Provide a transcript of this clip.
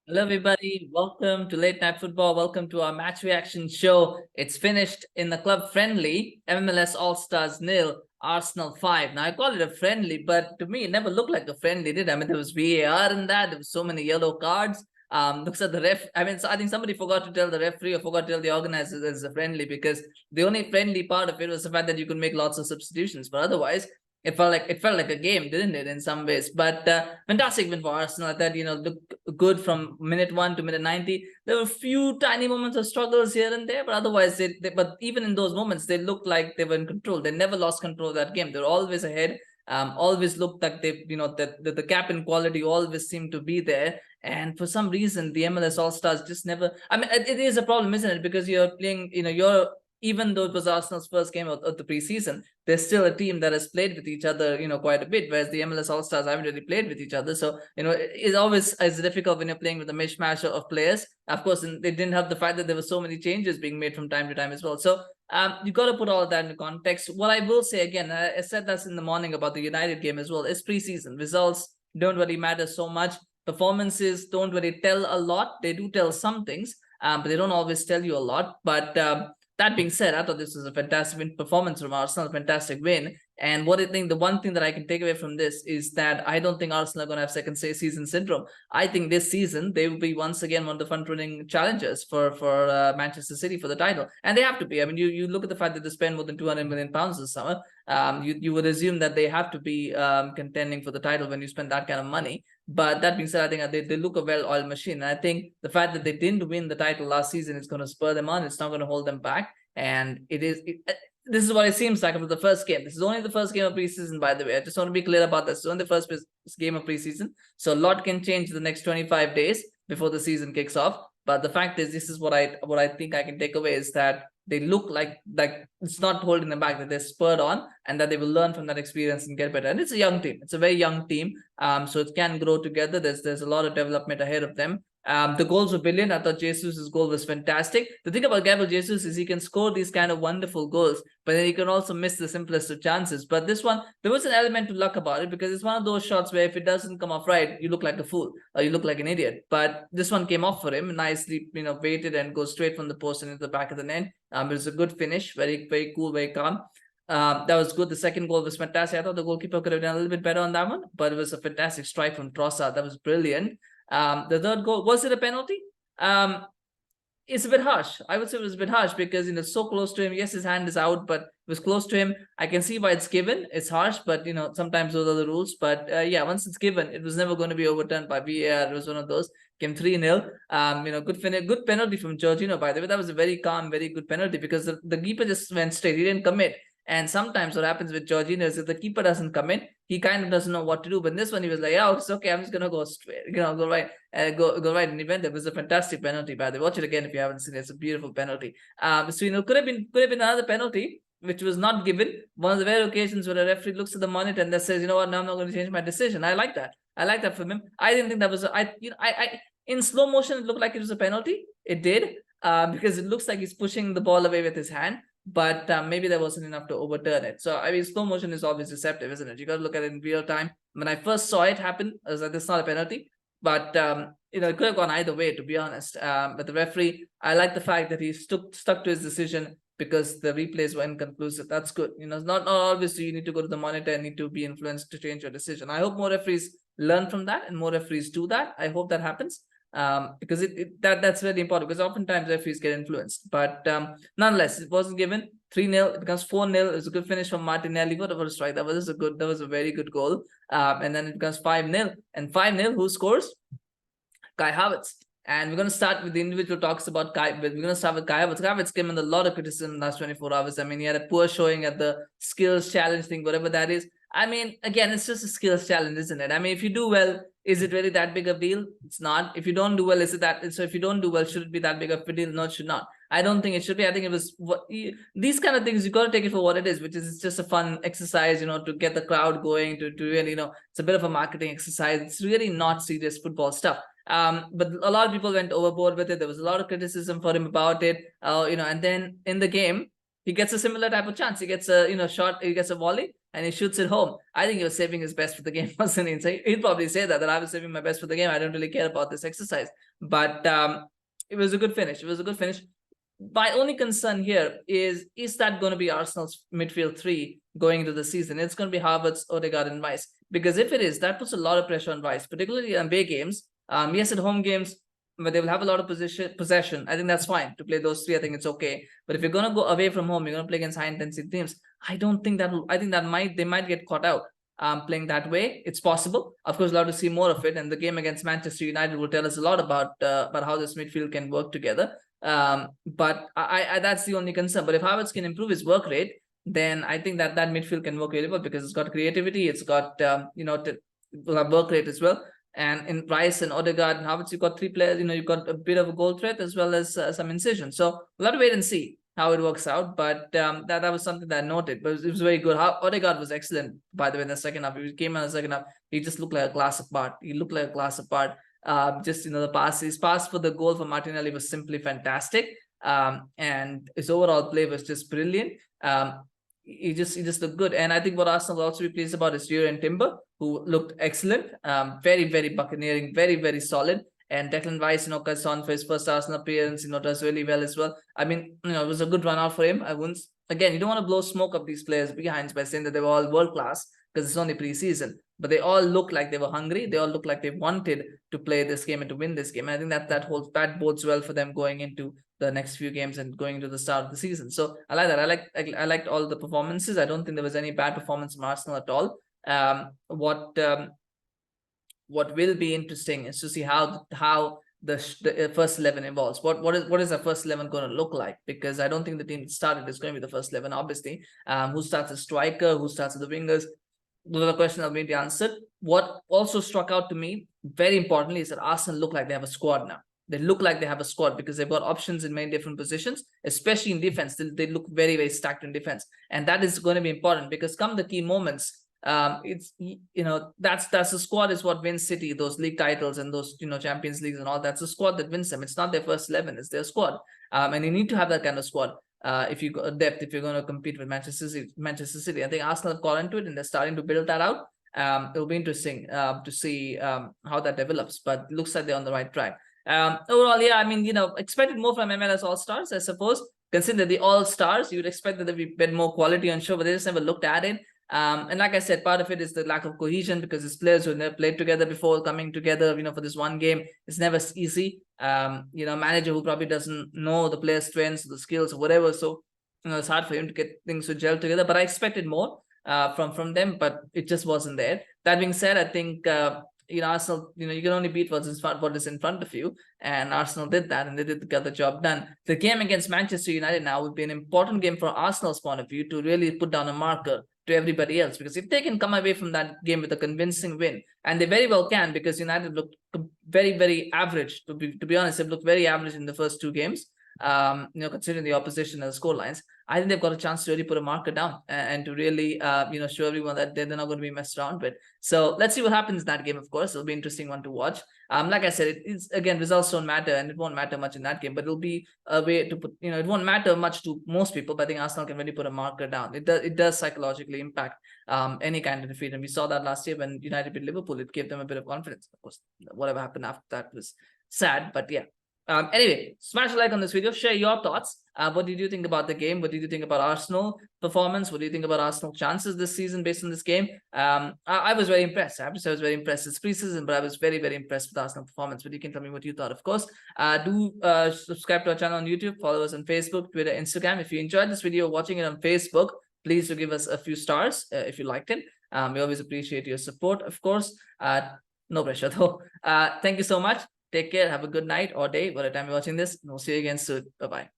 Hello, everybody. Welcome to Late Night Football. Welcome to our match reaction show. It's finished in the club friendly. MLS All-Stars 0, Arsenal 5. Now, I call it a friendly, but to me, it never looked like a friendly, did it? I mean, there was VAR in that. There was so many yellow cards. Looks at the ref. I mean, so I think somebody forgot to tell the referee or forgot to tell the organizers it's a friendly, because the only friendly part of it was the fact that you could make lots of substitutions. But otherwise, it felt like a game, didn't it, in some ways? But fantastic win for Arsenal. I thought, looked good from minute 1 to minute 90. There were a few tiny moments of struggles here and there, but otherwise, but even in those moments, they looked like they were in control. They never lost control of that game. They were always ahead. Always looked like the gap in quality always seemed to be there. And for some reason, the MLS All Stars just never. I mean, it is a problem, isn't it? Because you're playing, even though it was Arsenal's first game of the preseason, there's still a team that has played with each other, quite a bit, whereas the MLS All-Stars haven't really played with each other. So, it's always as difficult when you're playing with a mishmash of players. Of course, they didn't have the fact that there were so many changes being made from time to time as well. So, you got to put all of that into context. What I will say again, I said this in the morning about the United game as well, is preseason. Results don't really matter so much. Performances don't really tell a lot. They do tell some things, but they don't always tell you a lot. But that being said, I thought this was a fantastic performance from Arsenal, a fantastic win. And the one thing that I can take away from this is that I don't think Arsenal are going to have second season syndrome. I think this season they will be once again one of the front-running challengers for Manchester City for the title, and they have to be. I mean, you look at the fact that they spend more than £200 million this summer. You would assume that they have to be contending for the title when you spend that kind of money. But that being said, I think they look a well-oiled machine. And I think the fact that they didn't win the title last season is going to spur them on. It's not going to hold them back. And this is what it seems like after the first game. This is only the first game of preseason, by the way. I just want to be clear about this. It's only the first game of preseason. So a lot can change the next 25 days before the season kicks off. But the fact is, this is what I think I can take away is that they look like it's not holding them back, that they're spurred on, and that they will learn from that experience and get better. And it's a young team. It's a very young team. So it can grow together. There's a lot of development ahead of them. The goals were brilliant. I thought Jesus' goal was fantastic. The thing about Gabriel Jesus is he can score these kind of wonderful goals, but then he can also miss the simplest of chances. But this one, there was an element to luck about it, because it's one of those shots where if it doesn't come off right, you look like a fool or you look like an idiot. But this one came off for him nicely, waited and goes straight from the post and into the back of the net. It was a good finish, very, very cool, very calm. That was good. The second goal was fantastic. I thought the goalkeeper could have done a little bit better on that one, but it was a fantastic strike from Trossard. That was brilliant. The third goal, was it a penalty? It's a bit harsh. I would say it was a bit harsh because so close to him. Yes, his hand is out, but it was close to him. I can see why it's given. It's harsh, but sometimes those are the rules. But yeah, once it's given, it was never going to be overturned by VAR. It was one of those. Came 3-0. Good finish, good penalty from Jorginho, by the way. That was a very calm, very good penalty, because the keeper just went straight. He didn't commit. And sometimes what happens with Jorginho is if the keeper doesn't come in, he kind of doesn't know what to do. But in this one, he was like, "Oh, it's okay. I'm just gonna go straight, go right, go right." And he went. It was a fantastic penalty, by the way. Watch it again if you haven't seen it. It's a beautiful penalty. So could have been another penalty which was not given. One of the rare occasions where a referee looks at the monitor and that says, "You know what? Now I'm not going to change my decision." I like that. I like that from him. I didn't think that was. I in slow motion it looked like it was a penalty. It did, because it looks like he's pushing the ball away with his hand. But maybe there wasn't enough to overturn it. So, I mean, slow motion is always deceptive, isn't it? You got to look at it in real time. When I first saw it happen, I was like, this is not a penalty. But, it could have gone either way, to be honest. But the referee, I like the fact that he stuck to his decision because the replays were inconclusive. That's good. Not always do you need to go to the monitor and need to be influenced to change your decision. I hope more referees learn from that and more referees do that. I hope that happens. Because that's really important, because oftentimes referees get influenced. But nonetheless, it wasn't given. 3-0, it becomes 4-0. It was a good finish from Martinelli. What a strike. That was a very good goal. And then it becomes 5-0. And 5-0, who scores? Kai Havertz. And we're going to start with the individual talks about Kai. We're going to start with Kai Havertz. Kai Havertz came under a lot of criticism in the last 24 hours. I mean, he had a poor showing at the skills challenge thing, whatever that is. I mean, again, it's just a skills challenge, isn't it? I mean, if you do well, is it really that big of a deal? It's not. If you don't do well, is it that? So if you don't do well, should it be that big of a deal? No, it should not. I don't think it should be. I think it was these kind of things, you got to take it for what it is, which is it's just a fun exercise, to get the crowd going, to really, it's a bit of a marketing exercise. It's really not serious football stuff. But a lot of people went overboard with it. There was a lot of criticism for him about it. And then in the game, he gets a similar type of chance. He gets a shot, he gets a volley, and he shoots it home. I think he was saving his best for the game, wasn't he? So he'd probably say that I was saving my best for the game. I don't really care about this exercise. But it was a good finish. It was a good finish. My only concern here is that going to be Arsenal's midfield three going into the season? It's going to be Havertz, Odegaard, and Rice. Because if it is, that puts a lot of pressure on Rice, particularly in away games. Yes, at home games, but they will have a lot of possession. I think that's fine to play those three. I think it's okay. But if you're going to go away from home, you're going to play against high intensity teams. I don't think that will. I think that they might get caught out playing that way. It's possible. Of course, we'll have to see more of it. And the game against Manchester United will tell us a lot about how this midfield can work together. But I that's the only concern. But if Havertz can improve his work rate, then I think that midfield can work really well because it's got creativity. It's got will have work rate as well. And in Rice and Odegaard and Havertz, you've got three players. You've got a bit of a goal threat as well as some incision. So we'll have to wait and see how it works out. But that was something that I noted. But it was very good. Odegaard was excellent, by the way, in the second half. He came in the second half. He just looked like a class apart. He looked like a class apart. His pass for the goal for Martinelli was simply fantastic. And his overall play was just brilliant. He just looked good. And I think what Arsenal will also be pleased about is Vieira and Timber, who looked excellent. Very, very buccaneering, very, very solid. And Declan Rice, cuts on for his first Arsenal appearance, does really well as well. I mean, it was a good run out for him. Again, you don't want to blow smoke up these players behind by saying that they were all world class because it's only preseason. But they all look like they were hungry. They all look like they wanted to play this game and to win this game. And I think that bodes well for them going into the next few games and going to the start of the season. So I like that. I liked all the performances. I don't think there was any bad performance from Arsenal at all. What will be interesting is to see how the first 11 evolves. What is the first 11 going to look like? Because I don't think the team that started is going to be the first 11. Obviously, who starts as striker? Who starts as the wingers? Those are the questions that will be answered. What also struck out to me, very importantly, is that Arsenal look like they have a squad now. They look like they have a squad because they've got options in many different positions, especially in defense. They look very, very stacked in defense. And that is going to be important because come the key moments, that's the squad is what wins City, those league titles and those, Champions Leagues and all. That's the squad that wins them. It's not their first 11, it's their squad. And you need to have that kind of squad. If you got depth, if you're going to compete with Manchester City, I think Arsenal have got into it and they're starting to build that out. It'll be interesting to see how that develops, but it looks like they're on the right track. Overall, yeah, I mean, expected more from MLS All-Stars, I suppose. Consider the All-Stars, you would expect that there would be a bit more quality on show, but they just never looked at it. And like I said, part of it is the lack of cohesion because it's players who never played together before coming together, for this one game. It's never easy. Manager who probably doesn't know the players' strengths, the skills, or whatever. So, it's hard for him to get things to gel together. But I expected more from them, but it just wasn't there. That being said, I think Arsenal, you can only beat what is in front of you, and Arsenal did that, and they did get the job done. The game against Manchester United now would be an important game from Arsenal's point of view to really put down a marker to everybody else, because if they can come away from that game with a convincing win, and they very well can, because United looked very, very average. To be honest, they've looked very average in the first two games. Considering the opposition and the score lines, I think they've got a chance to really put a marker down and to really, show everyone that they're not going to be messed around with. So let's see what happens in that game. Of course, it'll be an interesting one to watch. Like I said, it's again, results don't matter, and it won't matter much in that game. But it'll be a way to put, it won't matter much to most people. But I think Arsenal can really put a marker down. It does psychologically impact any kind of defeat, and we saw that last year when United beat Liverpool. It gave them a bit of confidence. Of course, whatever happened after that was sad, but yeah. Anyway, smash a like on this video, share your thoughts. What did you think about the game? What did you think about Arsenal performance? What do you think about Arsenal chances this season based on this game? I was very impressed. I have to say I was very impressed. It's preseason, but I was very, very impressed with Arsenal performance. But you can tell me what you thought, of course. Do subscribe to our channel on YouTube, follow us on Facebook, Twitter, Instagram. If you enjoyed this video, watching it on Facebook, please do give us a few stars if you liked it. We always appreciate your support, of course. No pressure though. Thank you so much. Take care. Have a good night or day by the time you're watching this. And we'll see you again soon. Bye-bye.